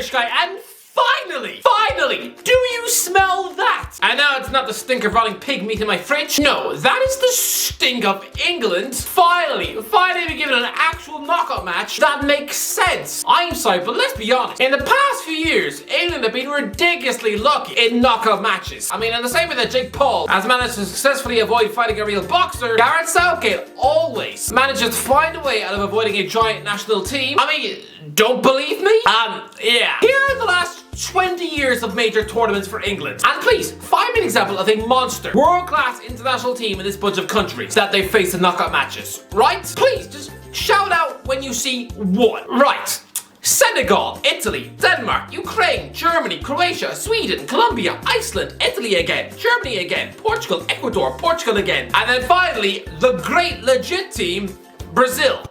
Irish guy, and finally, do you smell that? And now it's not the stink of rotting pig meat in my fridge. No, that is the stink of England. Finally be given an actual knockout match that makes sense. I'm sorry, but let's be honest. In the past few years, England have been ridiculously lucky in knockout matches. I mean, in the same way that Jake Paul has managed to successfully avoid fighting a real boxer, Gareth Southgate always manages to find a way out of avoiding a giant national team. I mean, don't believe me? Yeah. Here are the last 20 years of major tournaments for England. And please, find me an example of a monster, world-class international team in this bunch of countries that they faced in knockout matches. Right? Please, just shout out when you see one. Right. Senegal, Italy, Denmark, Ukraine, Germany, Croatia, Sweden, Colombia, Iceland, Italy again, Germany again, Portugal, Ecuador, Portugal again. And then finally, the great legit team, Brazil.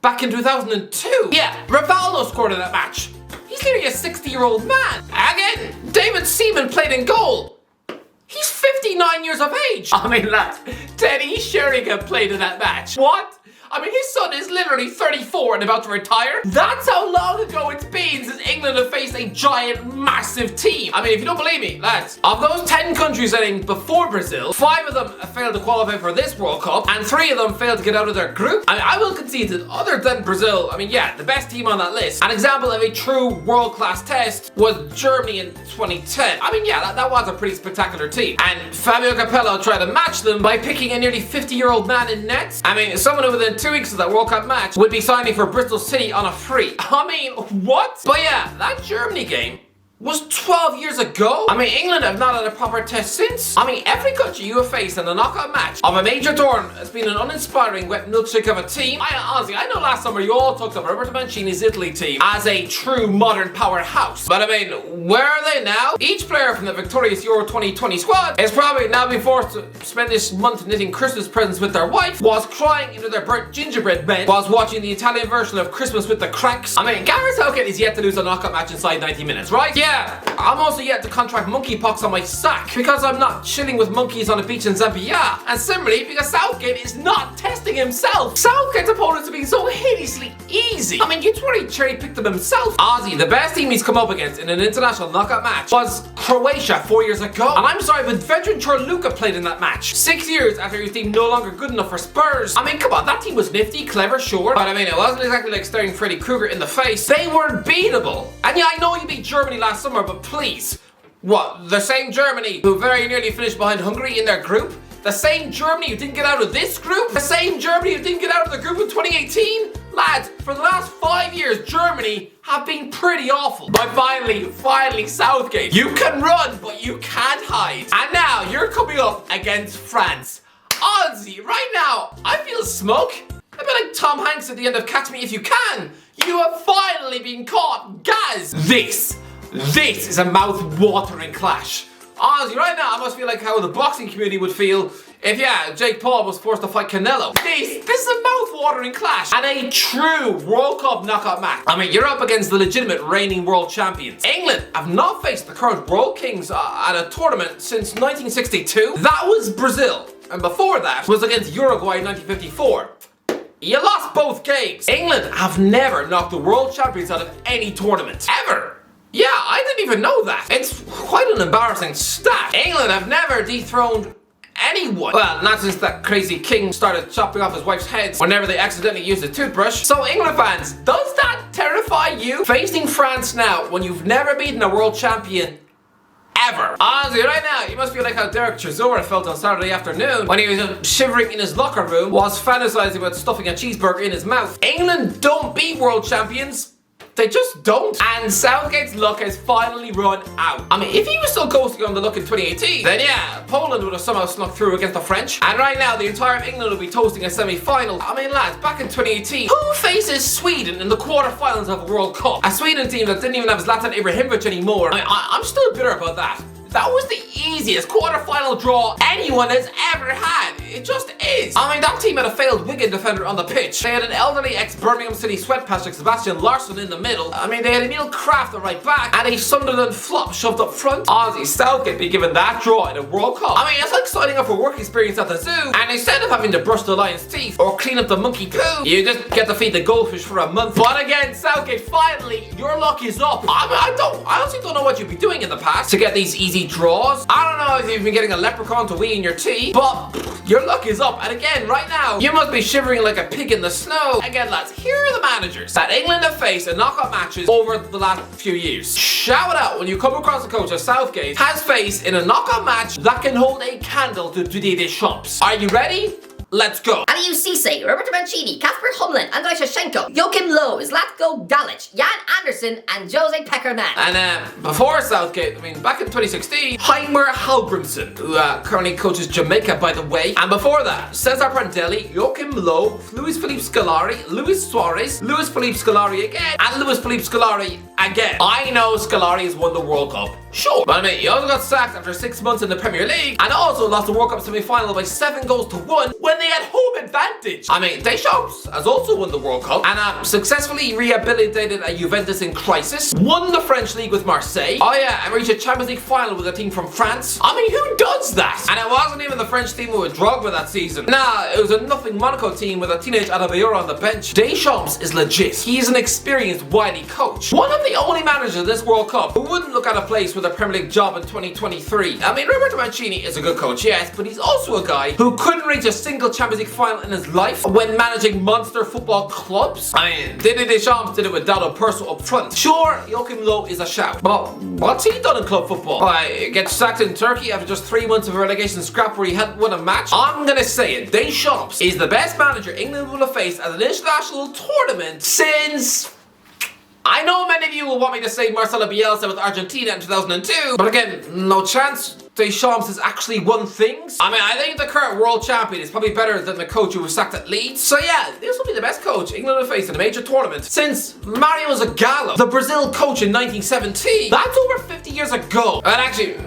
Back in 2002. Yeah, Rivaldo scored in that match. He's nearly a 60-year-old man. Again, David Seaman played in goal. He's 59 years of age. I mean, lads, Teddy Sheringham played in that match. What? I mean, his son is literally 34 and about to retire. That's how long ago it's been since England have faced a giant, massive team. I mean, if you don't believe me, lads, of those 10 countries heading before Brazil, 5 of them failed to qualify for this World Cup, and 3 of them failed to get out of their group. I mean, I will concede that other than Brazil, I mean, yeah, the best team on that list, an example of a true world-class test was Germany in 2010. I mean, yeah, that was a pretty spectacular team. And Fabio Capello tried to match them by picking a nearly 50-year-old man in nets. I mean, someone who within 2 weeks of that World Cup match would be signing for Bristol City on a free. I mean, what? But yeah, that Germany game was 12 years ago. I mean, England have not had a proper test since. I mean, every country you have faced in a knockout match of a major tournament has been an uninspiring wet milkshake of a team. Honestly, I know last summer you all talked about Roberto Mancini's Italy team as a true modern powerhouse. But I mean, where are they now? Each player from the victorious Euro 2020 squad is probably now being forced to spend this month knitting Christmas presents with their wife, whilst crying into their burnt gingerbread men, whilst watching the Italian version of Christmas with the Cranks. I mean, Gareth Southgate is yet to lose a knockout match inside 90 minutes, right? Yeah. I'm also yet to contract monkeypox on my sack because I'm not chilling with monkeys on a beach in Zambia. And similarly, because Southgate is not testing himself. Southgate's opponents are being so hideously easy. I mean, you'd already cherry-picked them himself. Ozzy, the best team he's come up against in an international knockout match was Croatia 4 years ago. And I'm sorry, but veteran Chorluka played in that match 6 years after his team no longer good enough for Spurs. I mean, come on, that team was nifty, clever, sure, but I mean, it wasn't exactly like staring Freddy Krueger in the face. They were beatable. And yeah, I know you beat Germany last summer, but please. What, the same Germany who very nearly finished behind Hungary in their group? The same Germany who didn't get out of this group? The same Germany who didn't get out of the group in 2018? Lads, for the last 5 years, Germany have been pretty awful. But finally, Southgate, you can run, but you can't hide. And now, you're coming up against France. Ozzy, right now, I feel smoke. A bit like Tom Hanks at the end of Catch Me If You Can. You have finally been caught, guys. This is a mouth-watering clash. Honestly, right now, I must feel like how the boxing community would feel if, yeah, Jake Paul was forced to fight Canelo. This is a mouth-watering clash and a true World Cup knockout match. I mean, you're up against the legitimate reigning world champions. England have not faced the current world kings at a tournament since 1962. That was Brazil. And before that was against Uruguay in 1954. You lost both games. England have never knocked the world champions out of any tournament. Ever. Yeah, I didn't even know that. It's quite an embarrassing stat. England have never dethroned anyone. Well, not since that crazy king started chopping off his wife's heads whenever they accidentally used a toothbrush. So England fans, does that terrify you? Facing France now when you've never beaten a world champion ever. Honestly, right now, you must feel like how Derek Chisora felt on Saturday afternoon when he was shivering in his locker room whilst fantasizing about stuffing a cheeseburger in his mouth. England don't beat world champions. They just don't. And Southgate's luck has finally run out. I mean, if he was still ghosting on the luck in 2018, then yeah, Poland would have somehow snuck through against the French. And right now, the entire England will be toasting a semi-final. I mean, lads, back in 2018, who faces Sweden in the quarter-finals of a World Cup? A Sweden team that didn't even have Zlatan Ibrahimovic anymore. I'm still bitter about that. That was the easiest quarter-final draw anyone has ever had. It just is. I mean, that team had a failed Wigan defender on the pitch. They had an elderly ex-Birmingham City sweatpatch like Sebastian Larsson in the middle. I mean, they had Emil Kraft at right back and a Sunderland flop shoved up front. Honestly, Southgate be given that draw in a World Cup. I mean, it's like signing up for work experience at the zoo, and instead of having to brush the lion's teeth or clean up the monkey poo, you just get to feed the goldfish for a month. But again, Southgate, finally, your luck is up. I mean, I honestly don't know what you'd be doing in the past to get these easy draws. I don't know if you've been getting a leprechaun to wee in your tea, but your luck is up. And again, right now, you must be shivering like a pig in the snow. Again, lads, here are the managers that England have faced in knockout matches over the last few years. Shout out when you come across a coach as Southgate has faced in a knockout match that can hold a candle to Didier Deschamps. Are you ready? Let's go. Aliou Cisse, Roberto Mancini, Kasper Humlen, Andrei Shevchenko, Joachim Low, Zlatko Dalic, Jan Anderson, and Jose Pekerman. And before Southgate, I mean, back in 2016, Heimer Halbrimsson, who currently coaches Jamaica, by the way. And before that, Cesar Prandelli, Joachim Low, Luis Felipe Scolari, Luis Suarez, Luis Felipe Scolari again, and Luis Felipe Scolari again. I know Scolari has won the World Cup. Sure. But I mean, he also got sacked after 6 months in the Premier League and also lost the World Cup semi-final by 7 goals to 1 when they had home advantage. I mean, Deschamps has also won the World Cup and successfully rehabilitated a Juventus in crisis, won the French League with Marseille, and reached a Champions League final with a team from France. I mean, who does that? And it wasn't even the French team with Drogba that season. Nah, it was a nothing Monaco team with a teenage Adebayor on the bench. Deschamps is legit. He's an experienced, wily coach. One of the only managers in this World Cup who wouldn't look at a place with a Premier League job in 2023. I mean, Roberto Mancini is a good coach, yes, but he's also a guy who couldn't reach a single Champions League final in his life when managing monster football clubs. I mean, Didier Deschamps did it with Dado Perso up front. Sure, Joachim Low is a shout, but what's he done in club football? Gets sacked in Turkey after just 3 months of a relegation scrap where he hadn't won a match? I'm gonna say it, Deschamps is the best manager England will have faced at an international tournament since... I know many of you will want me to say Marcelo Bielsa with Argentina in 2002, but again, no chance. Deschamps has actually won things. I mean, I think the current world champion is probably better than the coach who was sacked at Leeds. So yeah, this will be the best coach England have faced in a major tournament since Mario Zagallo, the Brazil coach in 1917. That's over 50 years ago. And actually,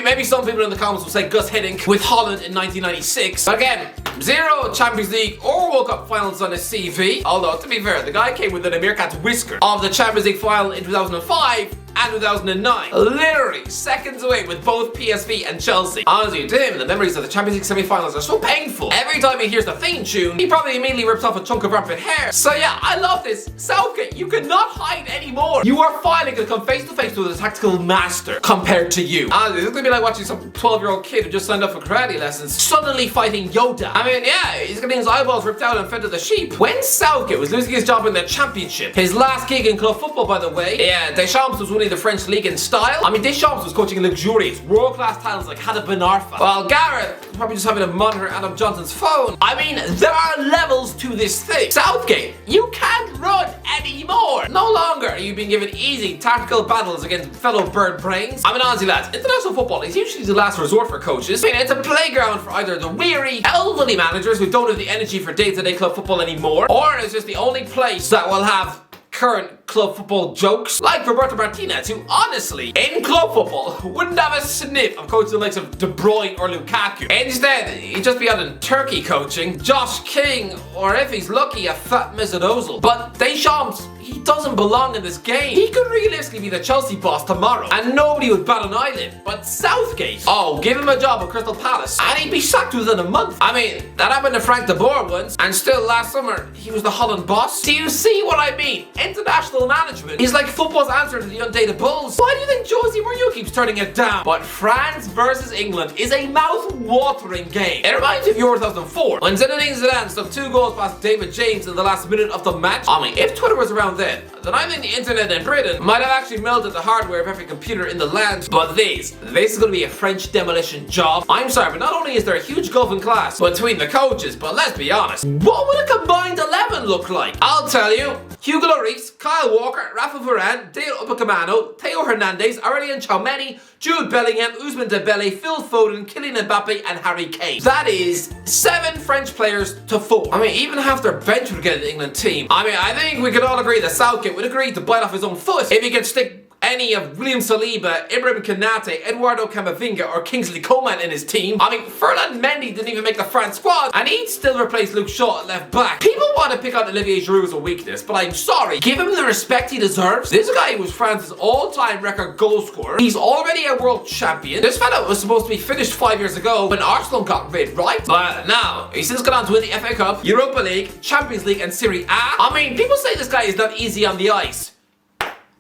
maybe some people in the comments will say Gus Hiddink with Holland in 1996. But again, 0 Champions League or World Cup finals on his CV. Although, to be fair, the guy came with an Amir Khan's whisker of the Champions League final in 2005 and 2009. Literally seconds away with both PSV and Chelsea. Honestly, to him, the memories of the Champions League semi-finals are so painful. Every time he hears the theme tune, he probably immediately rips off a chunk of rampant hair. So yeah, I love this. Southgate, you cannot hide anymore. You are finally going to come face to face with a tactical master compared to you. Honestly, this is going to be like watching some 12-year-old kid who just signed up for karate lessons suddenly fighting Yoda. I mean, yeah, he's getting his eyeballs ripped out and fed to the sheep. When Southgate was losing his job in the Championship, his last gig in club football, by the way, yeah, Deschamps was winning the French League in style. I mean, Deschamps was coaching luxurious, world-class talents like Hada Ben Arfa, while Gareth was probably just having to monitor Adam Johnson's phone. I mean, there are levels to this thing. Southgate, you can't run anymore. No longer are you being given easy tactical battles against fellow bird brains. I mean, honestly, lads, international football is usually the last resort for coaches. I mean, it's a playground for either the weary, elderly managers who don't have the energy for day-to-day club football anymore, or it's just the only place that will have current club football jokes like Roberto Martinez, who honestly, in club football, wouldn't have a sniff of coaching the likes of De Bruyne or Lukaku. Instead, he'd just be out in Turkey coaching Josh King, or if he's lucky, a fat Mesut Ozil. But Deschamps, he doesn't belong in this game. He could realistically be the Chelsea boss tomorrow, and nobody would bat an eyelid. But Southgate, oh, give him a job at Crystal Palace, and he'd be sacked within a month. I mean, that happened to Frank de Boer once, and still last summer, he was the Holland boss. Do you see what I mean? International management is like football's answer to the undated Bulls. Why do you think Jose Mourinho keeps turning it down? But France versus England is a mouth-watering game. It reminds me of Euro 2004, when Zinedine Zidane stuck 2 goals past David James in the last minute of the match. I mean, if Twitter was around then I think the internet in Britain might have actually melted the hardware of every computer in the land. But this is going to be a French demolition job. I'm sorry, but not only is there a huge gulf in class between the coaches, but let's be honest, what would a combined 11 look like? I'll tell you. Hugo Lloris, Kyle Walker, Rafa Varane, Dale Upamecano, Theo Hernandez, Aurelien Tchouameni, Jude Bellingham, Ousmane Dembele, Phil Foden, Kylian Mbappe, and Harry Kane. That is 7 French players to 4. I mean, even half their bench would get an England team. I mean, I think we could all agree that Southgate would agree to bite off his own foot if he could stick any of William Saliba, Ibrahim Konate, Eduardo Camavinga, or Kingsley Coman in his team. I mean, Ferdinand Mendy didn't even make the France squad, and he'd still replace Luke Shaw at left back. People want to pick on Olivier Giroud as a weakness, but I'm sorry. Give him the respect he deserves. This guy was France's all-time record goal scorer. He's already a world champion. This fella was supposed to be finished 5 years ago when Arsenal got rid, right? But now, he's since gone on to win the FA Cup, Europa League, Champions League, and Serie A. I mean, people say this guy is not easy on the ice.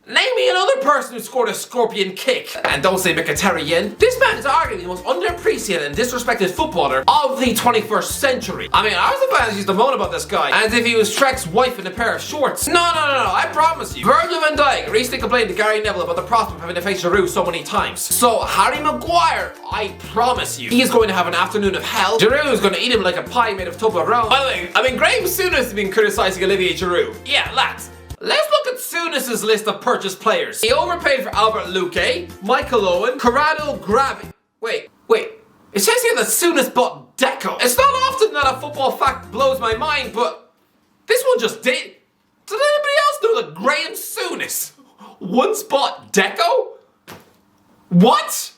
Name me another person who scored a scorpion kick. And don't say Mkhitaryan. This man is arguably the most underappreciated and disrespected footballer of the 21st century. I mean, I was the fans used to moan about this guy as if he was Shrek's wife in a pair of shorts. No, I promise you. Virgil van Dijk recently complained to Gary Neville about the prospect of having to face Giroud so many times. So, Harry Maguire, I promise you, he is going to have an afternoon of hell. Giroud is going to eat him like a pie made of Toblerone. By the way, I mean, Graham Souness has been criticizing Olivier Giroud. Yeah, lads. Let's look at Souness's list of purchased players. He overpaid for Albert Luque, Michael Owen, Corrado Gravi. Wait. It says here that Souness bought Deco. It's not often that a football fact blows my mind, but this one just did. Did anybody else know that Graham Souness once bought Deco? What?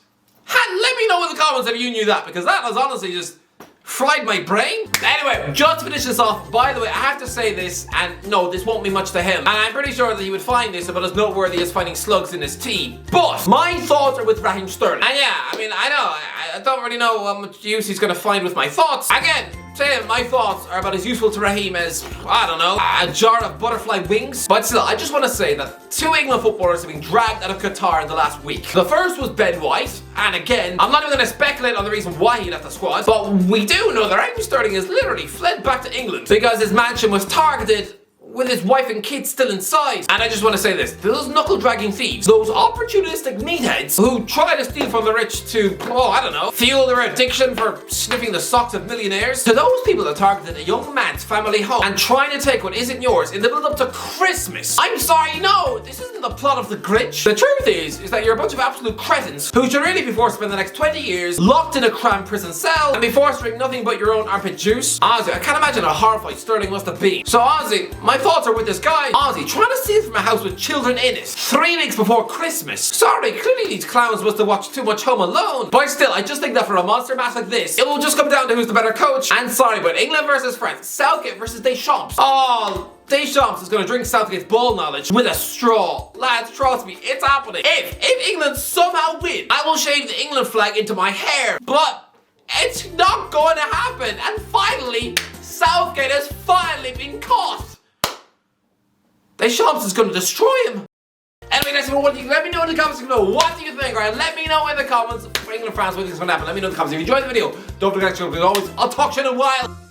Let me know in the comments if you knew that, because that was honestly just fried my brain. Anyway, just to finish this off, by the way, I have to say this, and no, this won't mean much to him, and I'm pretty sure that he would find this about as noteworthy as finding slugs in his tea. But my thoughts are with Raheem Sterling. And yeah, I mean, I know, I don't really know how much use he's gonna find with my thoughts. Again, saying my thoughts are about as useful to Raheem as, I don't know, a jar of butterfly wings. But still, I just want to say that 2 England footballers have been dragged out of Qatar in the last week. The first was Ben White, and again, I'm not even going to speculate on the reason why he left the squad, but we do know that Raheem Sterling has literally fled back to England because his mansion was targeted with his wife and kids still inside. And I just want to say this, those knuckle-dragging thieves, those opportunistic meatheads who try to steal from the rich to, oh, I don't know, fuel their addiction for sniffing the socks of millionaires, to those people that targeted a young man's family home and trying to take what isn't yours in the build-up to Christmas. I'm sorry, no, this isn't the plot of The Grinch. The truth is that you're a bunch of absolute cretins who should really be forced to spend the next 20 years locked in a cramped prison cell and be forced to drink nothing but your own armpit juice. Honestly, I can't imagine how horrified Sterling must have been. So honestly, my thoughts are with this guy. Honestly, trying to steal from a house with children in it 3 weeks before Christmas. Sorry, clearly these clowns must have watched too much Home Alone. But still, I just think that for a monster match like this, it will just come down to who's the better coach. And sorry, but England versus France, Southgate versus Deschamps. Oh, Deschamps is going to drink Southgate's ball knowledge with a straw. Lads, trust me, it's happening. If England somehow win, I will shave the England flag into my hair. But it's not going to happen. And finally, Southgate has finally been caught. Deschamps is going to destroy him. Anyway, guys, let me know in the comments what do you think, right? Let me know in the comments for England, France, what you think is going to happen. Let me know in the comments. If you enjoyed the video, don't forget to subscribe. As always, I'll talk to you in a while.